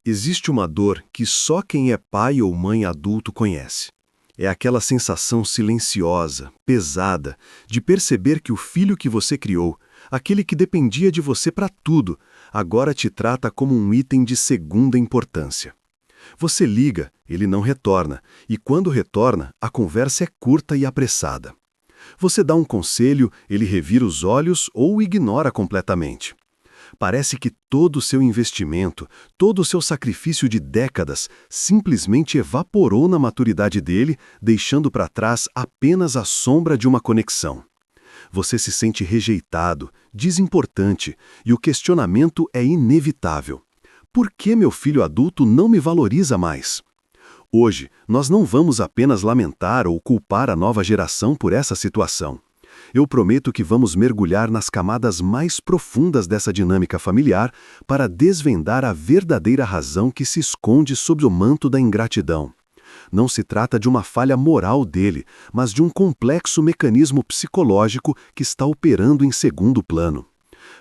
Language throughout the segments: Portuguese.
Existe uma dor que só quem é pai ou mãe adulto conhece. É aquela sensação silenciosa, pesada, de perceber que o filho que você criou, aquele que dependia de você para tudo, agora te trata como um item de segunda importância. Você liga, ele não retorna, e quando retorna, a conversa é curta e apressada. Você dá um conselho, ele revira os olhos ou o ignora completamente. Parece que todo o seu investimento, todo o seu sacrifício de décadas simplesmente evaporou na maturidade dele, deixando para trás apenas a sombra de uma conexão. Você se sente rejeitado, desimportante, e o questionamento é inevitável. Por que meu filho adulto não me valoriza mais? Hoje, nós não vamos apenas lamentar ou culpar a nova geração por essa situação. Eu prometo que vamos mergulhar nas camadas mais profundas dessa dinâmica familiar para desvendar a verdadeira razão que se esconde sob o manto da ingratidão. Não se trata de uma falha moral dele, mas de um complexo mecanismo psicológico que está operando em segundo plano.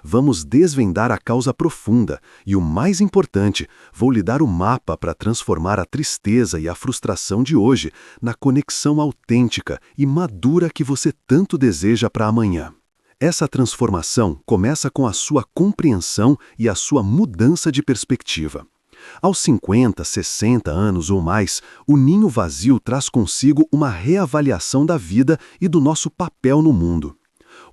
Vamos desvendar a causa profunda e, o mais importante, vou lhe dar o mapa para transformar a tristeza e a frustração de hoje na conexão autêntica e madura que você tanto deseja para amanhã. Essa transformação começa com a sua compreensão e a sua mudança de perspectiva. Aos 50, 60 anos ou mais, o ninho vazio traz consigo uma reavaliação da vida e do nosso papel no mundo.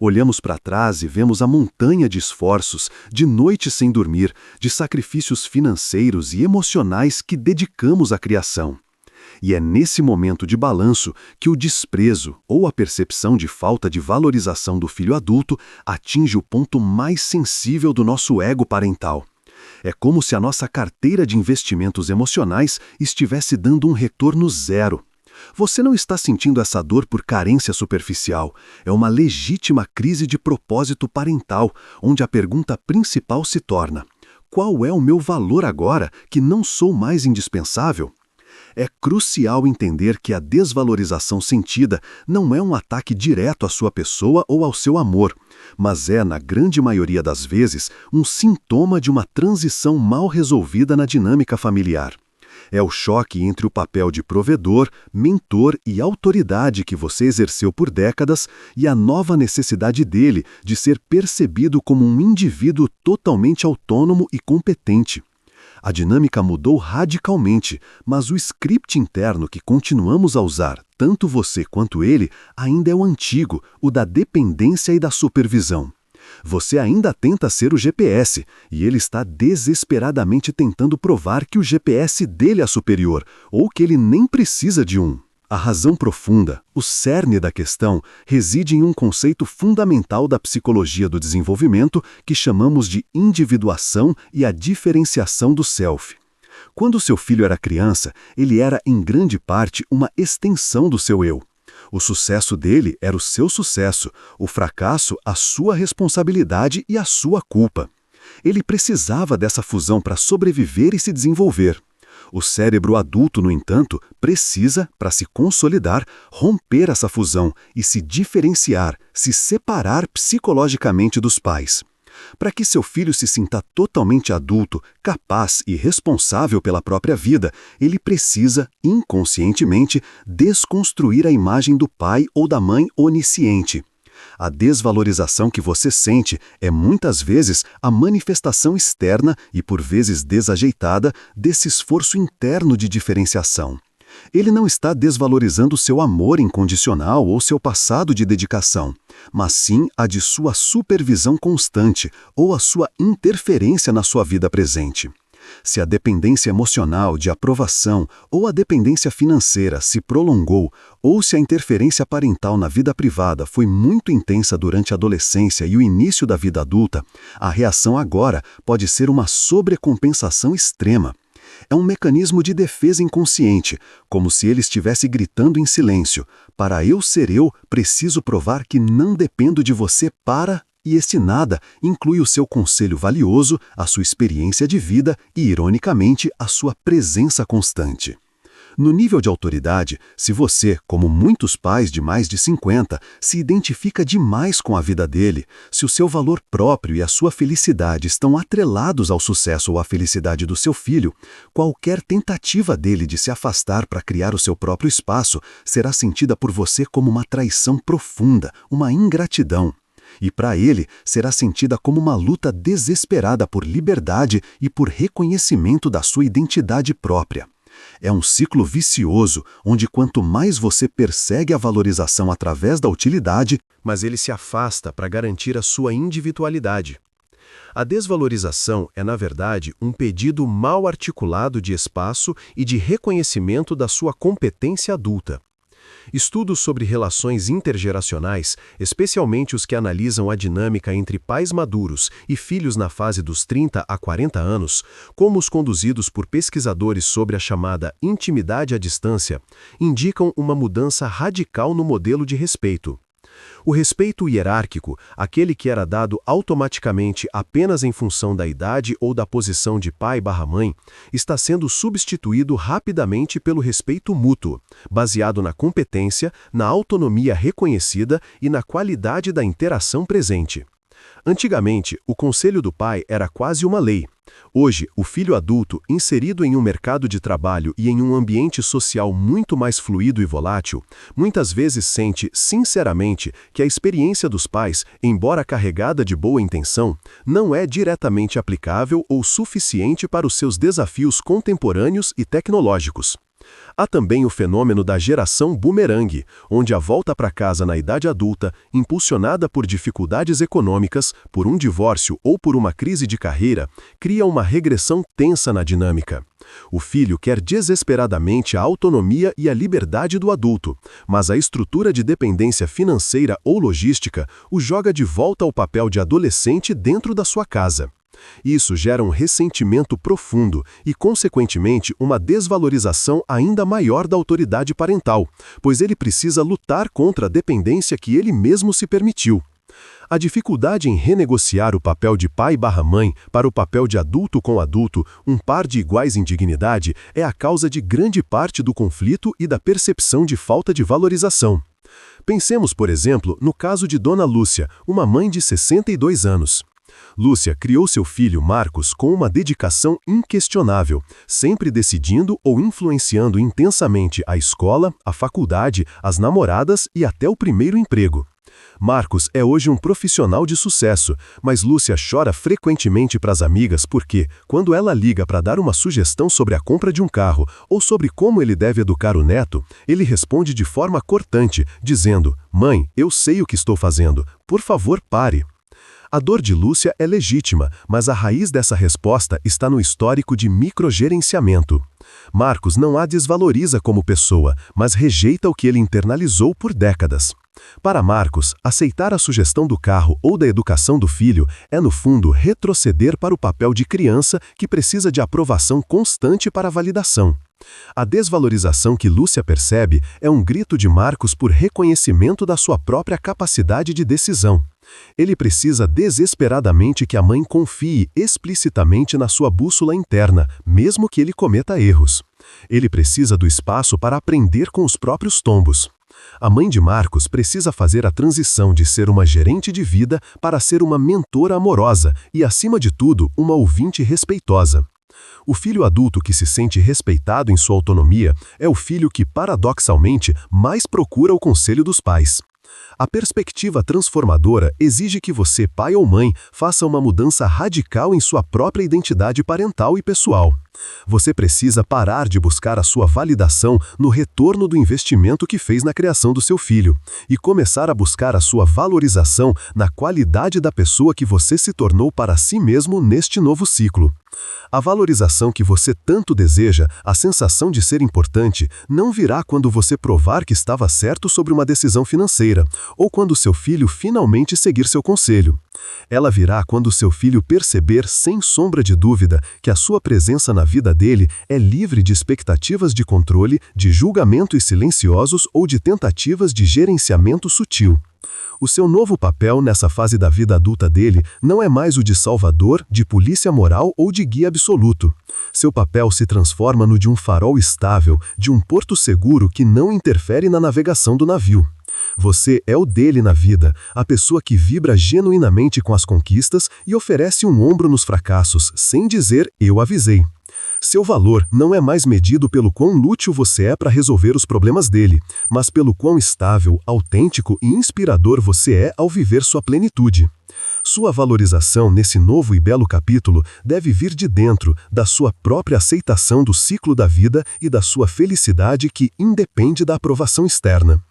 Olhamos para trás e vemos a montanha de esforços, de noites sem dormir, de sacrifícios financeiros e emocionais que dedicamos à criação. E é nesse momento de balanço que o desprezo ou a percepção de falta de valorização do filho adulto atinge o ponto mais sensível do nosso ego parental. É como se a nossa carteira de investimentos emocionais estivesse dando um retorno zero. Você não está sentindo essa dor por carência superficial. É uma legítima crise de propósito parental, onde a pergunta principal se torna: qual é o meu valor agora que não sou mais indispensável? É crucial entender que a desvalorização sentida não é um ataque direto à sua pessoa ou ao seu amor, mas é, na grande maioria das vezes, um sintoma de uma transição mal resolvida na dinâmica familiar. É o choque entre o papel de provedor, mentor e autoridade que você exerceu por décadas e a nova necessidade dele de ser percebido como um indivíduo totalmente autônomo e competente. A dinâmica mudou radicalmente, mas o script interno que continuamos a usar, tanto você quanto ele, ainda é o antigo, o da dependência e da supervisão. Você ainda tenta ser o GPS, e ele está desesperadamente tentando provar que o GPS dele é superior, ou que ele nem precisa de um. A razão profunda, o cerne da questão, reside em um conceito fundamental da psicologia do desenvolvimento que chamamos de individuação e a diferenciação do self. Quando seu filho era criança, ele era, em grande parte, uma extensão do seu eu. O sucesso dele era o seu sucesso, o fracasso a sua responsabilidade e a sua culpa. Ele precisava dessa fusão para sobreviver e se desenvolver. O cérebro adulto, no entanto, precisa, para se consolidar, romper essa fusão e se diferenciar, se separar psicologicamente dos pais. Para que seu filho se sinta totalmente adulto, capaz e responsável pela própria vida, ele precisa, inconscientemente, desconstruir a imagem do pai ou da mãe onisciente. A desvalorização que você sente é muitas vezes a manifestação externa e por vezes desajeitada desse esforço interno de diferenciação. Ele não está desvalorizando seu amor incondicional ou seu passado de dedicação, mas sim a de sua supervisão constante ou a sua interferência na sua vida presente. Se a dependência emocional de aprovação ou a dependência financeira se prolongou, ou se a interferência parental na vida privada foi muito intensa durante a adolescência e o início da vida adulta, a reação agora pode ser uma sobrecompensação extrema. É um mecanismo de defesa inconsciente, como se ele estivesse gritando em silêncio: para eu ser eu, preciso provar que não dependo de você para... E esse nada inclui o seu conselho valioso, a sua experiência de vida e, ironicamente, a sua presença constante. No nível de autoridade, se você, como muitos pais de mais de 50, se identifica demais com a vida dele, se o seu valor próprio e a sua felicidade estão atrelados ao sucesso ou à felicidade do seu filho, qualquer tentativa dele de se afastar para criar o seu próprio espaço será sentida por você como uma traição profunda, uma ingratidão. E para ele, será sentida como uma luta desesperada por liberdade e por reconhecimento da sua identidade própria. É um ciclo vicioso, onde quanto mais você persegue a valorização através da utilidade, mas ele se afasta para garantir a sua individualidade. A desvalorização é, na verdade, um pedido mal articulado de espaço e de reconhecimento da sua competência adulta. Estudos sobre relações intergeracionais, especialmente os que analisam a dinâmica entre pais maduros e filhos na fase dos 30 a 40 anos, como os conduzidos por pesquisadores sobre a chamada intimidade à distância, indicam uma mudança radical no modelo de respeito. O respeito hierárquico, aquele que era dado automaticamente apenas em função da idade ou da posição de pai/mãe, está sendo substituído rapidamente pelo respeito mútuo, baseado na competência, na autonomia reconhecida e na qualidade da interação presente. Antigamente, o conselho do pai era quase uma lei. Hoje, o filho adulto, inserido em um mercado de trabalho e em um ambiente social muito mais fluido e volátil, muitas vezes sente, sinceramente, que a experiência dos pais, embora carregada de boa intenção, não é diretamente aplicável ou suficiente para os seus desafios contemporâneos e tecnológicos. Há também o fenômeno da geração bumerangue, onde a volta para casa na idade adulta, impulsionada por dificuldades econômicas, por um divórcio ou por uma crise de carreira, cria uma regressão tensa na dinâmica. O filho quer desesperadamente a autonomia e a liberdade do adulto, mas a estrutura de dependência financeira ou logística o joga de volta ao papel de adolescente dentro da sua casa. Isso gera um ressentimento profundo e, consequentemente, uma desvalorização ainda maior da autoridade parental, pois ele precisa lutar contra a dependência que ele mesmo se permitiu. A dificuldade em renegociar o papel de pai/mãe para o papel de adulto com adulto, um par de iguais em dignidade, é a causa de grande parte do conflito e da percepção de falta de valorização. Pensemos, por exemplo, no caso de Dona Lúcia, uma mãe de 62 anos. Lúcia criou seu filho Marcos com uma dedicação inquestionável, sempre decidindo ou influenciando intensamente a escola, a faculdade, as namoradas e até o primeiro emprego. Marcos é hoje um profissional de sucesso, mas Lúcia chora frequentemente para as amigas porque, quando ela liga para dar uma sugestão sobre a compra de um carro ou sobre como ele deve educar o neto, ele responde de forma cortante, dizendo: "Mãe, eu sei o que estou fazendo, por favor, pare." A dor de Lúcia é legítima, mas a raiz dessa resposta está no histórico de microgerenciamento. Marcos não a desvaloriza como pessoa, mas rejeita o que ele internalizou por décadas. Para Marcos, aceitar a sugestão do carro ou da educação do filho é, no fundo, retroceder para o papel de criança que precisa de aprovação constante para validação. A desvalorização que Lúcia percebe é um grito de Marcos por reconhecimento da sua própria capacidade de decisão. Ele precisa desesperadamente que a mãe confie explicitamente na sua bússola interna, mesmo que ele cometa erros. Ele precisa do espaço para aprender com os próprios tombos. A mãe de Marcos precisa fazer a transição de ser uma gerente de vida para ser uma mentora amorosa e, acima de tudo, uma ouvinte respeitosa. O filho adulto que se sente respeitado em sua autonomia é o filho que, paradoxalmente, mais procura o conselho dos pais. A perspectiva transformadora exige que você, pai ou mãe, faça uma mudança radical em sua própria identidade parental e pessoal. Você precisa parar de buscar a sua validação no retorno do investimento que fez na criação do seu filho e começar a buscar a sua valorização na qualidade da pessoa que você se tornou para si mesmo neste novo ciclo. A valorização que você tanto deseja, a sensação de ser importante, não virá quando você provar que estava certo sobre uma decisão financeira, ou quando seu filho finalmente seguir seu conselho. Ela virá quando seu filho perceber, sem sombra de dúvida, que a sua presença na vida dele é livre de expectativas de controle, de julgamentos silenciosos ou de tentativas de gerenciamento sutil. O seu novo papel nessa fase da vida adulta dele não é mais o de salvador, de polícia moral ou de guia absoluto. Seu papel se transforma no de um farol estável, de um porto seguro que não interfere na navegação do navio. Você é o dele na vida, a pessoa que vibra genuinamente com as conquistas e oferece um ombro nos fracassos, sem dizer "eu avisei". Seu valor não é mais medido pelo quão lútil você é para resolver os problemas dele, mas pelo quão estável, autêntico e inspirador você é ao viver sua plenitude. Sua valorização nesse novo e belo capítulo deve vir de dentro, da sua própria aceitação do ciclo da vida e da sua felicidade que independe da aprovação externa.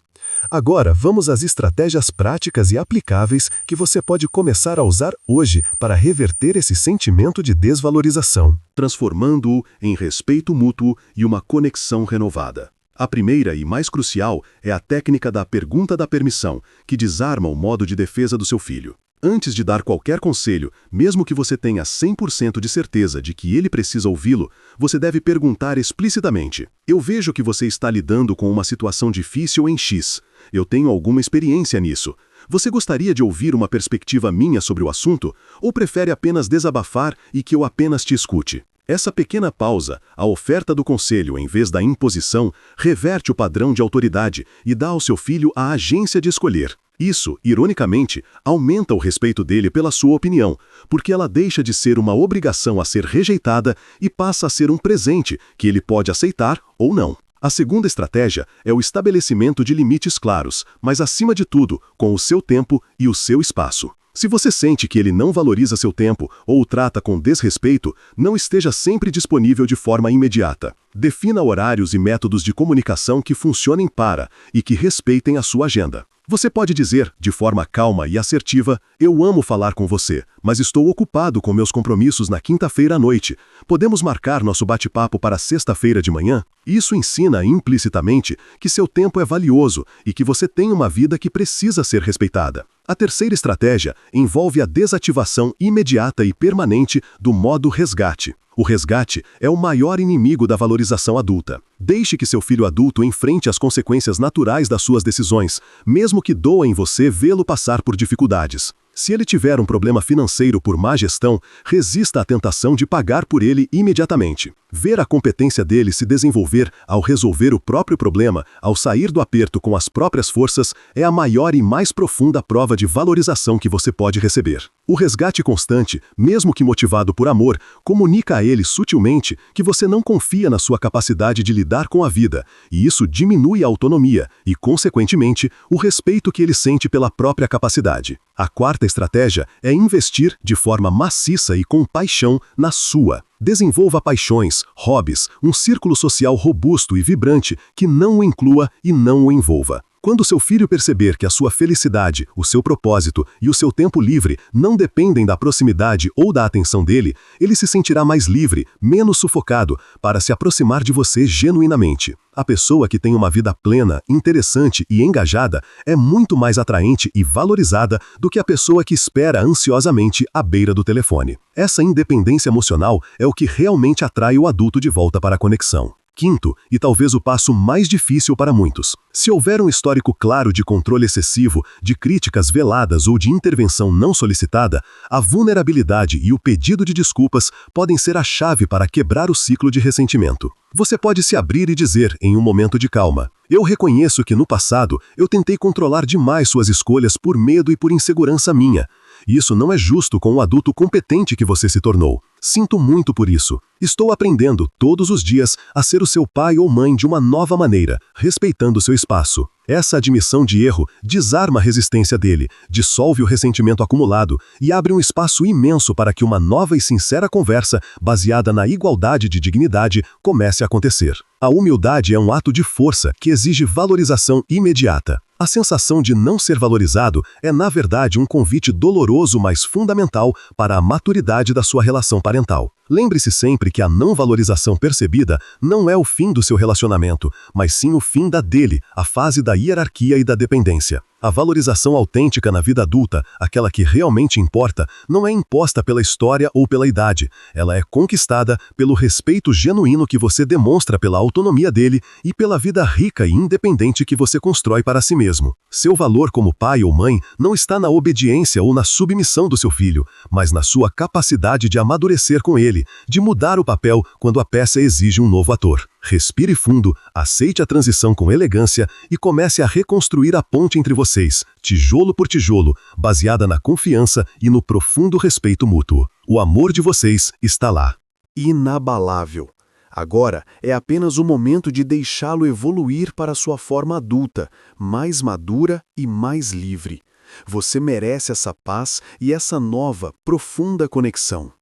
Agora, vamos às estratégias práticas e aplicáveis que você pode começar a usar hoje para reverter esse sentimento de desvalorização, transformando-o em respeito mútuo e uma conexão renovada. A primeira e mais crucial é a técnica da pergunta da permissão, que desarma o modo de defesa do seu filho. Antes de dar qualquer conselho, mesmo que você tenha 100% de certeza de que ele precisa ouvi-lo, você deve perguntar explicitamente: "Eu vejo que você está lidando com uma situação difícil em X. Eu tenho alguma experiência nisso. Você gostaria de ouvir uma perspectiva minha sobre o assunto? Ou prefere apenas desabafar e que eu apenas te escute?" Essa pequena pausa, a oferta do conselho em vez da imposição, reverte o padrão de autoridade e dá ao seu filho a agência de escolher. Isso, ironicamente, aumenta o respeito dele pela sua opinião, porque ela deixa de ser uma obrigação a ser rejeitada e passa a ser um presente que ele pode aceitar ou não. A segunda estratégia é o estabelecimento de limites claros, mas acima de tudo, com o seu tempo e o seu espaço. Se você sente que ele não valoriza seu tempo ou o trata com desrespeito, não esteja sempre disponível de forma imediata. Defina horários e métodos de comunicação que funcionem para e que respeitem a sua agenda. Você pode dizer, de forma calma e assertiva: "Eu amo falar com você, mas estou ocupado com meus compromissos na quinta-feira à noite. Podemos marcar nosso bate-papo para sexta-feira de manhã?" Isso ensina implicitamente que seu tempo é valioso e que você tem uma vida que precisa ser respeitada. A terceira estratégia envolve a desativação imediata e permanente do modo resgate. O resgate é o maior inimigo da valorização adulta. Deixe que seu filho adulto enfrente as consequências naturais das suas decisões, mesmo que doa em você vê-lo passar por dificuldades. Se ele tiver um problema financeiro por má gestão, resista à tentação de pagar por ele imediatamente. Ver a competência dele se desenvolver ao resolver o próprio problema, ao sair do aperto com as próprias forças, é a maior e mais profunda prova de valorização que você pode receber. O resgate constante, mesmo que motivado por amor, comunica a ele sutilmente que você não confia na sua capacidade de lidar com a vida, e isso diminui a autonomia e, consequentemente, o respeito que ele sente pela própria capacidade. A quarta estratégia é investir de forma maciça e com paixão na sua. Desenvolva paixões, hobbies, um círculo social robusto e vibrante que não o inclua e não o envolva. Quando seu filho perceber que a sua felicidade, o seu propósito e o seu tempo livre não dependem da proximidade ou da atenção dele, ele se sentirá mais livre, menos sufocado, para se aproximar de você genuinamente. A pessoa que tem uma vida plena, interessante e engajada é muito mais atraente e valorizada do que a pessoa que espera ansiosamente à beira do telefone. Essa independência emocional é o que realmente atrai o adulto de volta para a conexão. Quinto, e talvez o passo mais difícil para muitos. Se houver um histórico claro de controle excessivo, de críticas veladas ou de intervenção não solicitada, a vulnerabilidade e o pedido de desculpas podem ser a chave para quebrar o ciclo de ressentimento. Você pode se abrir e dizer, em um momento de calma: "Eu reconheço que no passado eu tentei controlar demais suas escolhas por medo e por insegurança minha. Isso não é justo com o adulto competente que você se tornou. Sinto muito por isso. Estou aprendendo, todos os dias, a ser o seu pai ou mãe de uma nova maneira, respeitando seu espaço." Essa admissão de erro desarma a resistência dele, dissolve o ressentimento acumulado e abre um espaço imenso para que uma nova e sincera conversa, baseada na igualdade de dignidade, comece a acontecer. A humildade é um ato de força que exige valorização imediata. A sensação de não ser valorizado é, na verdade, um convite doloroso, mas fundamental para a maturidade da sua relação parental. Lembre-se sempre que a não valorização percebida não é o fim do seu relacionamento, mas sim o fim da dele, a fase da hierarquia e da dependência. A valorização autêntica na vida adulta, aquela que realmente importa, não é imposta pela história ou pela idade. Ela é conquistada pelo respeito genuíno que você demonstra pela autonomia dele e pela vida rica e independente que você constrói para si mesmo. Seu valor como pai ou mãe não está na obediência ou na submissão do seu filho, mas na sua capacidade de amadurecer com ele, de mudar o papel quando a peça exige um novo ator. Respire fundo, aceite a transição com elegância e comece a reconstruir a ponte entre vocês, tijolo por tijolo, baseada na confiança e no profundo respeito mútuo. O amor de vocês está lá. Inabalável. Agora é apenas o momento de deixá-lo evoluir para sua forma adulta, mais madura e mais livre. Você merece essa paz e essa nova, profunda conexão.